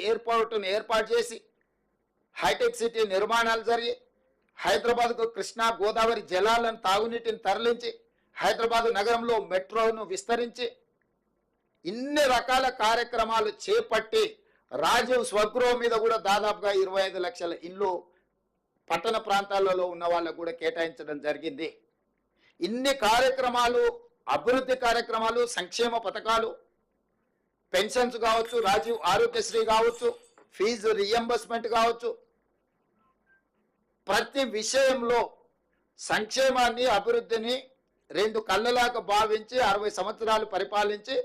ఎయిర్పోర్టును ఏర్పాటు చేసి hitech city నిర్మాణాలు జరిగి హైదరాబాద్కు కృష్ణా గోదావరి జలాలను తాగునీటిని తరలించి హైదరాబాద్ నగరంలో మెట్రోను విస్తరించి ఇన్ని రకాల కార్యక్రమాలు చేపట్టి రాజీవ్ స్వగృహ మీద కూడా దాదాపుగా 25 లక్షల ఇల్లు పట్టణ ప్రాంతాలలో ఉన్న వాళ్ళకు కూడా కేటాయించడం జరిగింది. ఇన్ని కార్యక్రమాలు, అభివృద్ధి కార్యక్రమాలు, సంక్షేమ పథకాలు, పెన్షన్స్ కావచ్చు, రాజీవ్ ఆరోగ్యశ్రీ కావచ్చు, ఫీజు రియంబర్స్మెంట్ కావచ్చు, ప్రతి విషయంలో సంక్షేమాన్ని అభివృద్ధిని రెండు కళ్ళలాగా భావించి 60 సంవత్సరాలు పరిపాలించి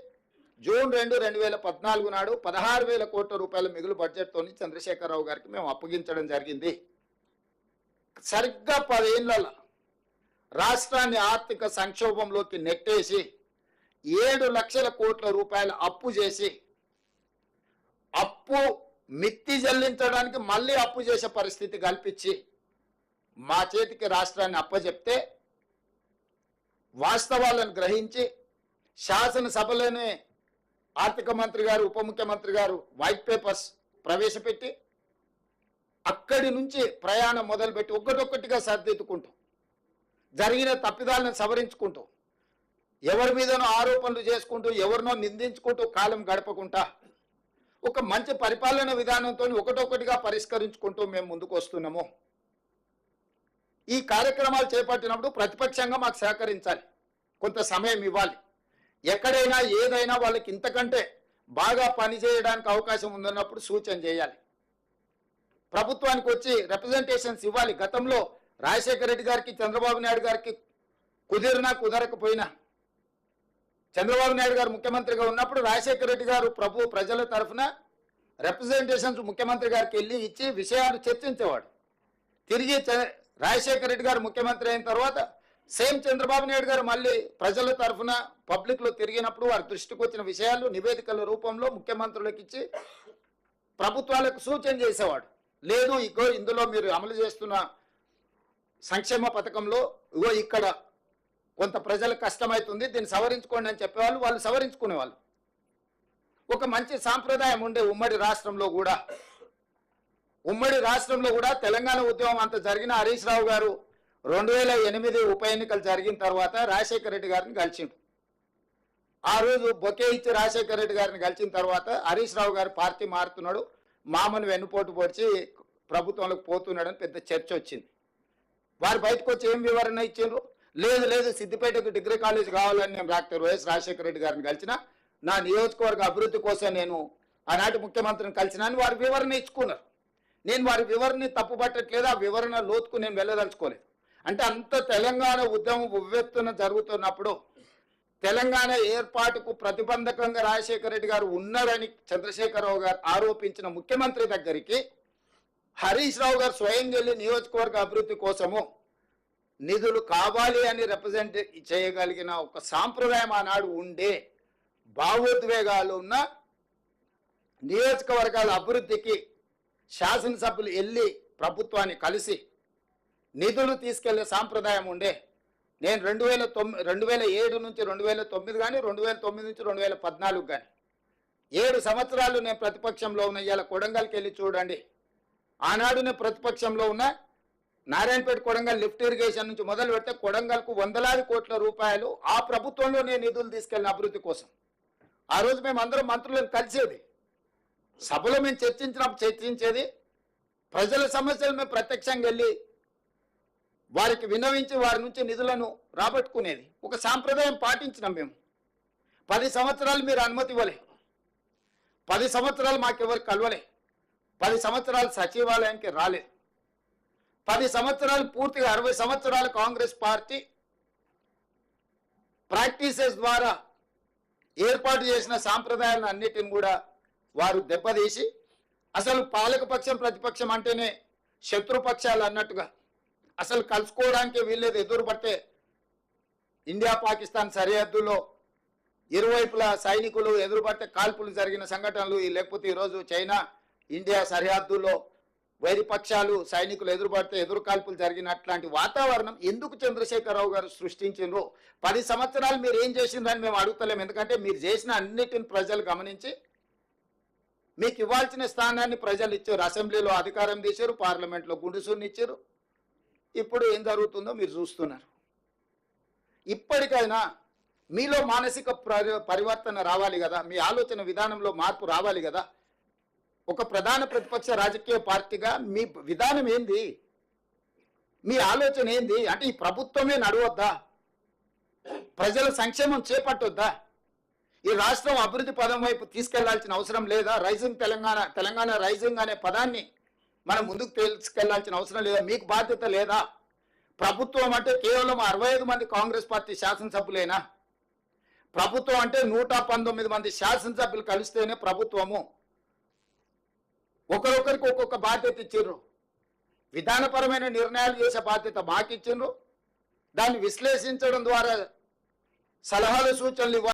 జూన్ 2, 2014 నాడు 16,000 కోట్ల రూపాయల మిగులు బడ్జెట్తో చంద్రశేఖరరావు గారికి మేము అప్పగించడం జరిగింది. సరిగ్గా 10 ఏళ్ల రాష్ట్రాన్ని ఆర్థిక సంక్షోభంలోకి నెట్టేసి 7 లక్షల కోట్ల రూపాయల అప్పు చేసి అప్పు మిత్తి చెల్లించడానికి మళ్ళీ అప్పు చేసే పరిస్థితి కల్పించి మా చేతికి రాష్ట్రాన్ని అప్పచెప్తే వాస్తవాలను గ్రహించి శాసనసభలోనే ఆర్థిక మంత్రి గారు, ఉప ముఖ్యమంత్రి గారు వైట్ పేపర్స్ ప్రవేశపెట్టి అక్కడి నుంచి ప్రయాణం మొదలుపెట్టి ఒక్కటొక్కటిగా సర్దిద్దుకుంటూ జరిగిన తప్పిదాలను సవరించుకుంటూ ఎవరి మీదనో ఆరోపణలు చేసుకుంటూ ఎవరినో నిందించుకుంటూ కాలం గడపకుండా ఒక మంచి పరిపాలన విధానంతో ఒకటొక్కటిగా పరిష్కరించుకుంటూ మేము ముందుకు వస్తున్నాము. ఈ కార్యక్రమాలు చేపట్టినప్పుడు ప్రతిపక్షంగా మాకు సహకరించాలి, కొంత సమయం ఇవ్వాలి. ఎక్కడైనా ఏదైనా వాళ్ళకి ఇంతకంటే బాగా పనిచేయడానికి అవకాశం ఉందన్నప్పుడు సూచన చేయాలి. ప్రభుత్వానికి వచ్చి రిప్రజెంటేషన్స్ ఇవ్వాలి. గతంలో రాజశేఖర రెడ్డి గారికి, చంద్రబాబు నాయుడు గారికి కుదిరినా కుదరకపోయినా చంద్రబాబు నాయుడు గారు ముఖ్యమంత్రిగా ఉన్నప్పుడు రాజశేఖర రెడ్డి గారు ప్రజల తరఫున రిప్రజెంటేషన్స్ ముఖ్యమంత్రి గారికి వెళ్ళి ఇచ్చి విషయాలు చర్చించేవాడు. తిరిగి రాజశేఖర రెడ్డి గారు ముఖ్యమంత్రి అయిన తర్వాత సేమ్ చంద్రబాబు నాయుడు గారు మళ్ళీ ప్రజల తరఫున పబ్లిక్లో తిరిగినప్పుడు వారి దృష్టికి వచ్చిన విషయాలు నివేదికల రూపంలో ముఖ్యమంత్రులకు ఇచ్చి ప్రభుత్వాలకు సూచన చేసేవాడు. లేదు, ఇగో ఇందులో మీరు అమలు చేస్తున్న సంక్షేమ పథకంలో ఇగో ఇక్కడ కొంత ప్రజలకు కష్టమవుతుంది, దీన్ని సవరించుకోండి అని చెప్పేవాళ్ళు. వాళ్ళు సవరించుకునేవాళ్ళు. ఒక మంచి సాంప్రదాయం ఉండే ఉమ్మడి రాష్ట్రంలో కూడా తెలంగాణ ఉద్యమం అంత జరిగిన హరీష్ రావు గారు 2008 ఉప ఎన్నికలు జరిగిన తర్వాత రాజశేఖర రెడ్డి గారిని కలిసిండు. ఆ రోజు బొకే ఇచ్చి రాజశేఖర రెడ్డి గారిని కలిసిన తర్వాత హరీష్ రావు గారు పార్టీ మారుతున్నాడు, మామను వెన్నుపోటు పొడిచి ప్రభుత్వంలోకి పోతున్నాడని పెద్ద చర్చ వచ్చింది. వారు బయటకు వచ్చి ఏం వివరణ ఇచ్చిండ్రు? లేదు సిద్దిపేటకు డిగ్రీ కాలేజ్ కావాలని నేను డాక్టర్ వైఎస్ రాజశేఖర రెడ్డి గారిని కలిసిన, నా నియోజకవర్గ అభివృద్ధి కోసం నేను ఆనాటి ముఖ్యమంత్రిని కలిసిన అని వారి వివరణ ఇచ్చుకున్నారు. నేను వారి వివరణని తప్పుపట్టట్లేదు, ఆ వివరణ లోతుకు నేను వెళ్ళదలుచుకోలేదు. అంటే అంత తెలంగాణ ఉద్యమం ఉవ్వెత్తున జరుగుతున్నప్పుడు తెలంగాణ ఏర్పాటుకు ప్రతిబంధకంగా రాజశేఖర రెడ్డి గారు ఉన్నారని చంద్రశేఖరరావు గారు ఆరోపించిన ముఖ్యమంత్రి దగ్గరికి హరీష్ రావు గారు స్వయం వెళ్ళి నియోజకవర్గ అభివృద్ధి కోసము నిధులు కావాలి అని రిప్రజెంట్ చేయగలిగిన ఒక సాంప్రదాయం ఆనాడు ఉండే భావోద్వేగాలు ఉన్న నియోజకవర్గాల అభివృద్ధికి శాసనసభ్యులు వెళ్ళి ప్రభుత్వాన్ని కలిసి నిధులు తీసుకెళ్లే సాంప్రదాయం ఉండే. నేను 2007 నుంచి 2009 కానీ 2009 నుంచి 2014 కానీ 7 సంవత్సరాలు నేను ప్రతిపక్షంలో ఉన్న. ఇవాళ కొడంగల్కి వెళ్ళి చూడండి, ఆనాడు నేను ప్రతిపక్షంలో ఉన్న నారాయణపేట కొడంగల్ లిఫ్ట్ ఇరిగేషన్ నుంచి మొదలు పెడితే కొడంగల్కు 100 కోట్ల రూపాయలు ఆ ప్రభుత్వంలో నేను నిధులు తీసుకెళ్లిన అభివృద్ధి కోసం. ఆ రోజు మేము అందరం మంత్రులను కలిసేది, సభలో మేము చర్చించేది, ప్రజల సమస్యలు మేము ప్రత్యక్షంగా వెళ్ళి వారికి విన్నవించి వారి నుంచి నిధులను రాబట్టుకునేది. ఒక సాంప్రదాయం పాటించినాం మేము. 10 సంవత్సరాలు మీరు అనుమతి ఇవ్వలే, 10 సంవత్సరాలు మాకెవరికి కలవలే, 10 సంవత్సరాలు సచివాలయానికి రాలేదు, 10 సంవత్సరాలు పూర్తిగా 60 సంవత్సరాలు కాంగ్రెస్ పార్టీ ప్రాక్టీసెస్ ద్వారా ఏర్పాటు చేసిన సాంప్రదాయాలను అన్నిటిని కూడా వారు దెబ్బతీసి అసలు పాలకపక్షం ప్రతిపక్షం అంటేనే శత్రుపక్షాలు అన్నట్టుగా అసలు కలుసుకోవడానికి వీళ్ళేది ఎదురు పడితే ఇండియా పాకిస్తాన్ సరిహద్దులో ఇరువైపుల సైనికులు ఎదురుపడితే కాల్పులు జరిగిన సంఘటనలు, లేకపోతే ఈరోజు చైనా ఇండియా సరిహద్దులో వైరిపక్షాలు సైనికులు ఎదురుపడితే ఎదురు కాల్పులు జరిగినట్లాంటి వాతావరణం ఎందుకు చంద్రశేఖరరావు గారు సృష్టించారు? 10 సంవత్సరాలు మీరు ఏం చేసిందని మేము అడుగుతలేము. ఎందుకంటే మీరు చేసిన అన్నిటిని ప్రజలు గమనించి మీకు ఇవ్వాల్సిన స్థానాన్ని ప్రజలు ఇచ్చారు. అసెంబ్లీలో అధికారం తీశారు, పార్లమెంట్లో గుండుసుని ఇచ్చారు. ఇప్పుడు ఏం జరుగుతుందో మీరు చూస్తున్నారు. ఇప్పటికైనా మీలో మానసిక పరివర్తన రావాలి కదా, మీ ఆలోచన విధానంలో మార్పు రావాలి కదా. ఒక ప్రధాన ప్రతిపక్ష రాజకీయ పార్టీగా మీ విధానం ఏంది, మీ ఆలోచన ఏంది? అంటే ఈ ప్రభుత్వమే నడవద్దా? ప్రజల సంక్షేమం చేపట్టొద్దా? ఈ రాష్ట్రం అభివృద్ధి పదం వైపు తీసుకెళ్లాల్సిన అవసరం లేదా? రైజింగ్ తెలంగాణ రైజింగ్ అనే పదాన్ని మనం ముందుకు తీసుకెళ్లాల్సిన అవసరం లేదా? మీకు బాధ్యత లేదా? ప్రభుత్వం అంటే కేవలం 65 మంది కాంగ్రెస్ పార్టీ శాసనసభ్యులేనా? ప్రభుత్వం అంటే 119 మంది శాసనసభ్యులు కలిస్తేనే ప్రభుత్వము. ఒకరొకరికి ఒక్కొక్క బాధ్యత ఇచ్చిండ్రు. విధానపరమైన నిర్ణయాలు చేసే బాధ్యత మాకు ఇచ్చిండ్రు. దాన్ని విశ్లేషించడం ద్వారా సలహాలు సూచనలు